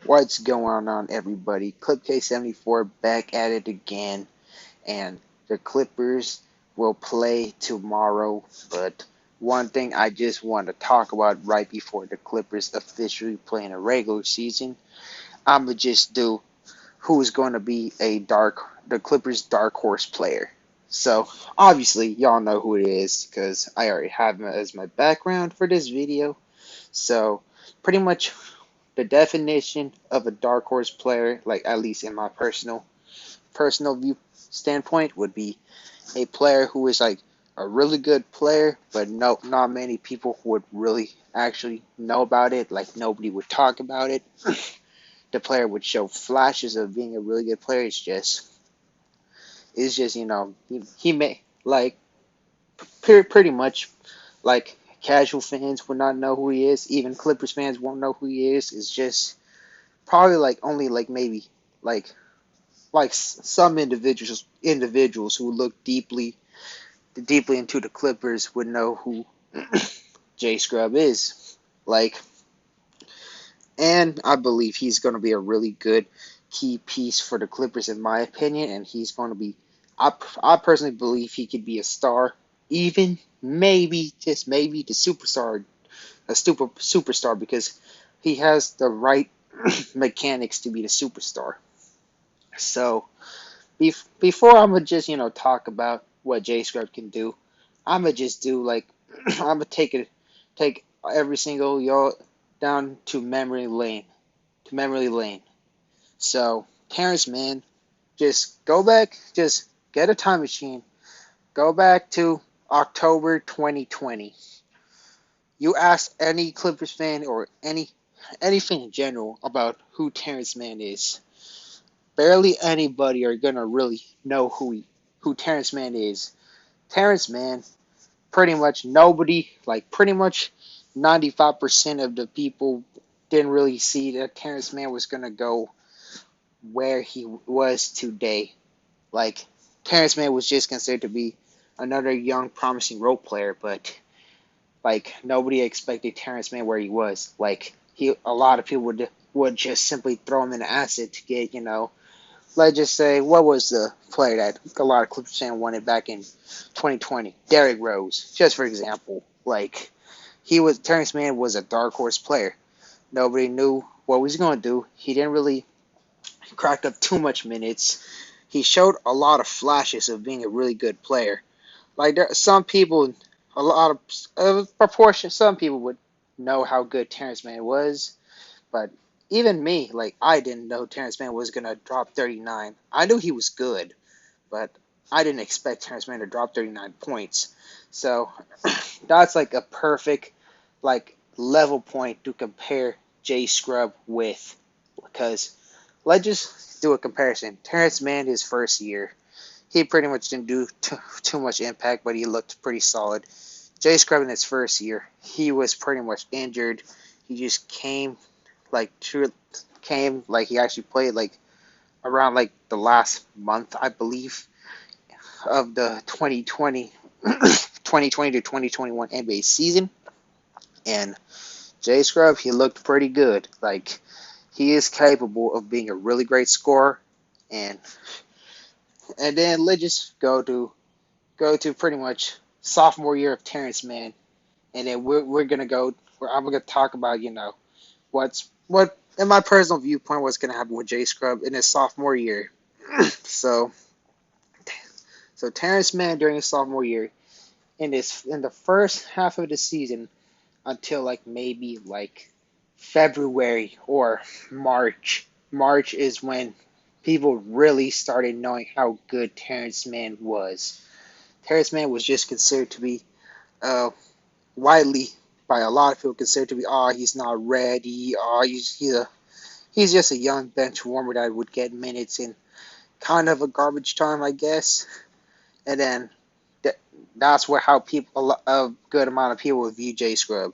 What's going on, everybody? ClipK74 back at it again, and the Clippers will play tomorrow. But one thing I just want to talk about right before the Clippers officially play in a regular season, I'm gonna just do who's going to be the Clippers' dark horse player. So obviously, y'all know who it is because I already have him as my background for this video. So pretty much the definition of a dark horse player, like at least in my personal view standpoint, would be a player who is like a really good player, but not many people would really actually know about it. Like nobody would talk about it. The player would show flashes of being a really good player. It's just he may like pretty much like casual fans would not know who he is. Even Clippers fans won't know who he is. It's just probably like only like maybe like some individuals who look deeply into the Clippers would know who Jay Scrubb is. Like, and I believe he's going to be a really good key piece for the Clippers in my opinion, and he's going to be. I personally believe he could be a star, even maybe just maybe the superstar, superstar because he has the right mechanics to be the superstar. So before I'm gonna just talk about what J Scrub can do, I'm gonna just do like I'm gonna take every single y'all down to memory lane. So Terrence, man, just go back, just get a time machine, go back to October 2020. You ask any Clippers fan or any fan in general about who Terrence Mann is. Barely anybody are gonna really know who Terrence Mann is. Terrence Mann, pretty much nobody, like pretty much 95% of the people didn't really see that Terrence Mann was gonna go where he was today. Like Terrence Mann was just considered to be another young, promising role player, but like nobody expected Terrence Mann where he was. Like a lot of people would just simply throw him in the acid to get let's just say, what was the player that a lot of Clippers fans wanted back in 2020? Derrick Rose, just for example. Like, Terrence Mann was a dark horse player. Nobody knew what he was going to do. He didn't really crack up too much minutes. He showed a lot of flashes of being a really good player. Like, there some people, a lot of proportion, some people would know how good Terrence Mann was, but even me, like I didn't know Terrence Mann was gonna drop 39. I knew he was good, but I didn't expect Terrence Mann to drop 39 points. So that's like a perfect like level point to compare Jay Scrubb with, because let's just do a comparison. Terrence Mann his first year, he pretty much didn't do too much impact, but he looked pretty solid. Jay Scrubb in his first year, he was pretty much injured. He just came like he actually played like around like the last month, I believe, of the 2020 to 2021 NBA season. And Jay Scrubb, he looked pretty good. Like he is capable of being a really great scorer. And then let's just go to pretty much sophomore year of Terrence Mann, and then we're gonna go. I'm gonna talk about what in my personal viewpoint what's gonna happen with Jay Scrubb in his sophomore year. So Terrence Mann during his sophomore year in the first half of the season until like maybe like February or March. March is when people really started knowing how good Terrence Mann was. Terrence Mann was just considered to be widely by a lot of people considered to be he's not ready, he's just a young bench warmer that would get minutes in kind of a garbage time, I guess. And then that's where how a good amount of people would view Jay Scrubb,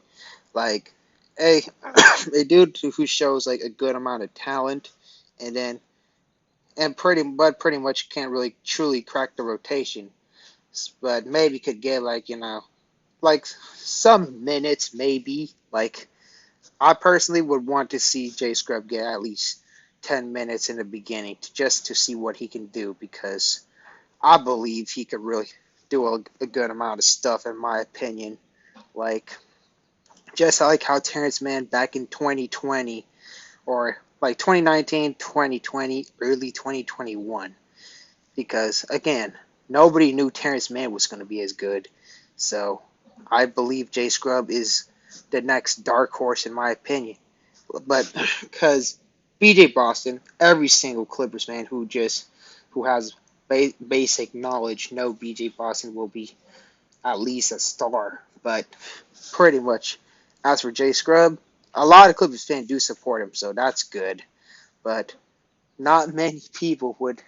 like a a dude who shows like a good amount of talent, and then pretty much can't really truly crack the rotation, but maybe could get like like some minutes maybe. Like I personally would want to see Jay Scrubb get at least 10 minutes in the beginning just to see what he can do because I believe he could really do a good amount of stuff in my opinion. Like just like how Terrence Mann back in 2020 or like 2019, 2020, early 2021 because again, nobody knew Terrence Mann was going to be as good. So I believe Jay Scrubb is the next dark horse in my opinion. But because BJ Boston, every single Clippers fan who has basic knowledge know BJ Boston will be at least a star. But pretty much, as for Jay Scrubb, a lot of Clippers fans do support him, so that's good. But not many people would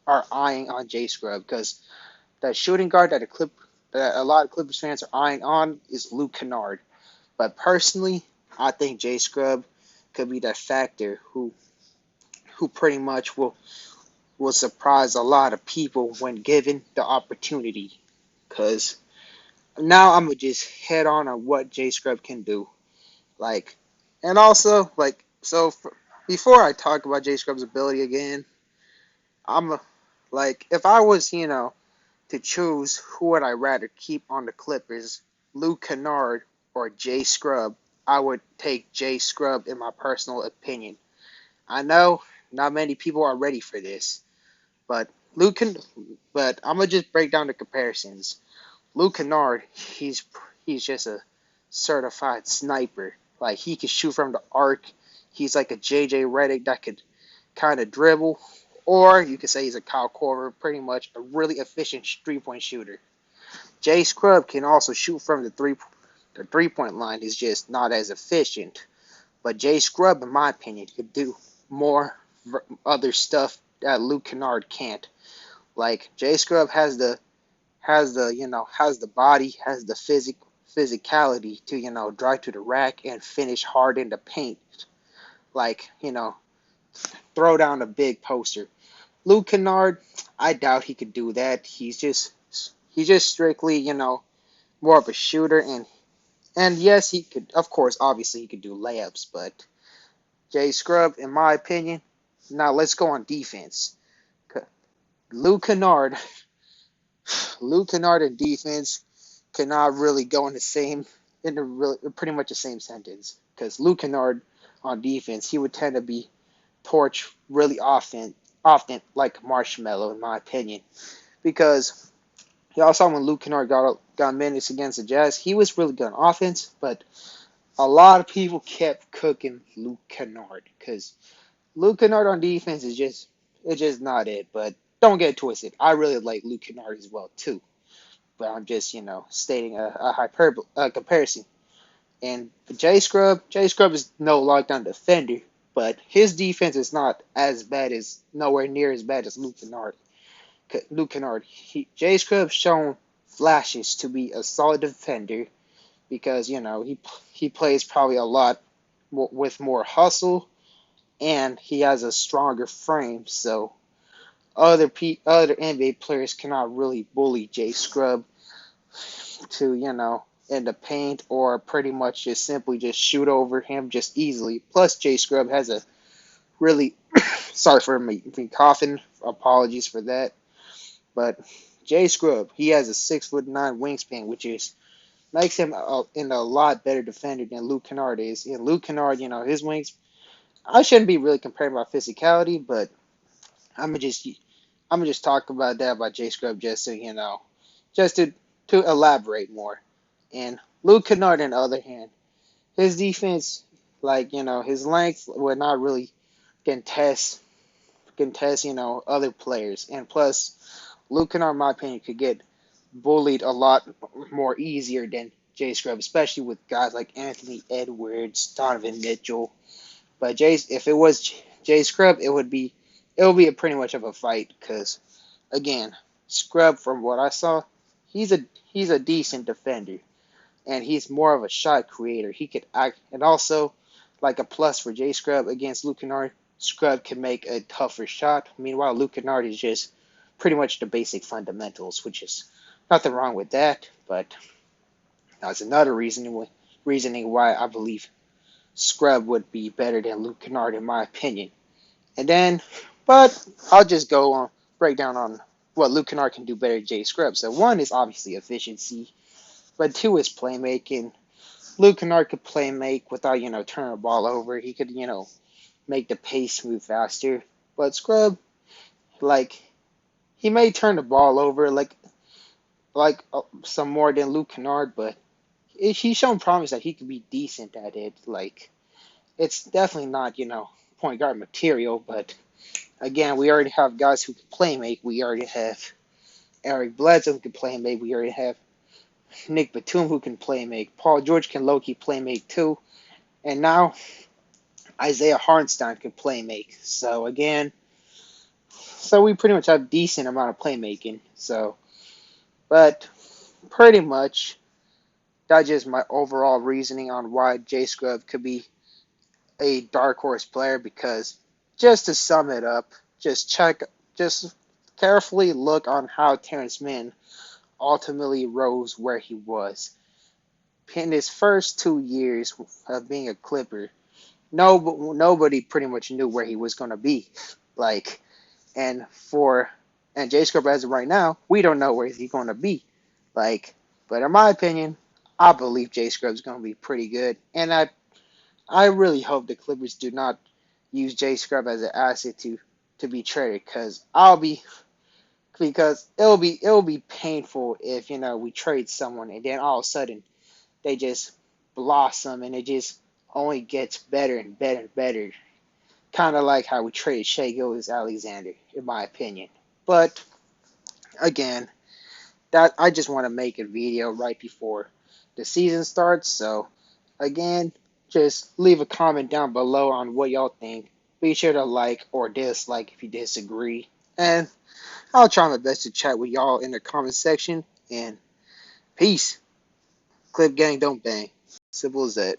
are eyeing on Jay Scrubb because the shooting guard that a lot of Clippers fans are eyeing on is Luke Kennard. But personally, I think Jay Scrubb could be that factor who pretty much will surprise a lot of people when given the opportunity. Cause now I'm gonna just head on what Jay Scrubb can do. Like, and also before I talk about Jay Scrubb's ability again, I'm like if I was to choose who would I rather keep on the Clippers, Luke Kennard or Jay Scrubb, I would take Jay Scrubb in my personal opinion. I know not many people are ready for this, but but I'm gonna just break down the comparisons. Luke Kennard, he's just a certified sniper. Like he can shoot from the arc. He's like a JJ Redick that could kind of dribble, or you could say he's a Kyle Korver, pretty much a really efficient 3-point shooter. Jay Scrubb can also shoot from the 3-point line. Is just not as efficient. But Jay Scrubb, in my opinion, could do more other stuff that Luke Kennard can't. Like Jay Scrubb has the body, has the physicality to drive to the rack and finish hard in the paint. Like throw down a big poster. Luke Kennard, I doubt he could do that. He's just strictly more of a shooter and yes he could of course obviously he could do layups, but Jay Scrubb, in my opinion. Now let's go on defense. Luke Kennard, Luke Kennard in defense cannot really go in the really, pretty much the same sentence because Luke Kennard on defense he would tend to be torch really often like Marshmallow in my opinion because y'all saw when Luke Kennard got minutes against the Jazz he was really good on offense, but a lot of people kept cooking Luke Kennard because Luke Kennard on defense it's just not it. But don't get twisted. I really like Luke Kennard as well too. But I'm just stating a hyperbole comparison. And Jay Scrubb is no lockdown defender, but his defense is not as bad as nowhere near as bad as Luke Kennard. Jay Scrubb shown flashes to be a solid defender because he plays probably a lot with more hustle and he has a stronger frame. So other NBA players cannot really bully Jay Scrubb to in the paint or pretty much just simply just shoot over him just easily. Plus Jay Scrubb has a really sorry for me coughing. Apologies for that. But Jay Scrubb, he has a 6'9" wingspan, which makes him a lot better defender than Luke Kennard is. And Luke Kennard, his wings. I shouldn't be really comparing my physicality, but I'm gonna just talk about that about Jay Scrubb just so just to elaborate more. And Luke Kennard, on the other hand, his defense, like his length would not really contest other players, and plus Luke Kennard, in my opinion, could get bullied a lot more easier than Jay Scrubb, especially with guys like Anthony Edwards, Donovan Mitchell. But if it was Jay Scrubb, it would be a pretty much of a fight because again, Scrubb from what I saw, he's a decent defender and he's more of a shot creator. He could act and also like a plus for Jay Scrubb against Luke Kennard. Scrubb can make a tougher shot. Meanwhile, Luke Kennard is just pretty much the basic fundamentals, which is nothing wrong with that. But that's another reason reasoning why I believe Scrubb would be better than Luke Kennard in my opinion. And then, but I'll just go on break down on what Luke Kennard can do better than Jay Scrubb. So one is obviously efficiency, but two is playmaking. Luke Kennard could play make without, turning the ball over. He could, make the pace move faster. But Scrub, like, he may turn the ball over some more than Luke Kennard, but he's shown promise that he could be decent at it. Like, it's definitely not, point guard material, but again, we already have guys who can play make. We already have Eric Bledsoe who can play make. We already have Nick Batum who can play make. Paul George can low-key play make too. And now Isaiah Hartenstein can play make. So again, we pretty much have decent amount of playmaking. So, but pretty much that's just my overall reasoning on why Jay Scrubb could be a dark horse player. Because just to sum it up, just carefully look on how Terrence Mann ultimately rose where he was. In his first 2 years of being a Clipper, nobody pretty much knew where he was going to be. Like, and Jay Scrubb as of right now, we don't know where he's going to be. Like, but in my opinion, I believe Jay Scrubb's going to be pretty good, and I really hope the Clippers do not use Jay Scrubb as an asset to be traded, because it'll be painful if we trade someone and then all of a sudden they just blossom and it just only gets better and better and better. Kind of like how we traded Shai Gilgeous-Alexander, in my opinion. But again, that I just want to make a video right before the season starts. So again, just leave a comment down below on what y'all think. Be sure to like or dislike if you disagree. And I'll try my best to chat with y'all in the comment section. And peace. Clip gang don't bang. Simple as that.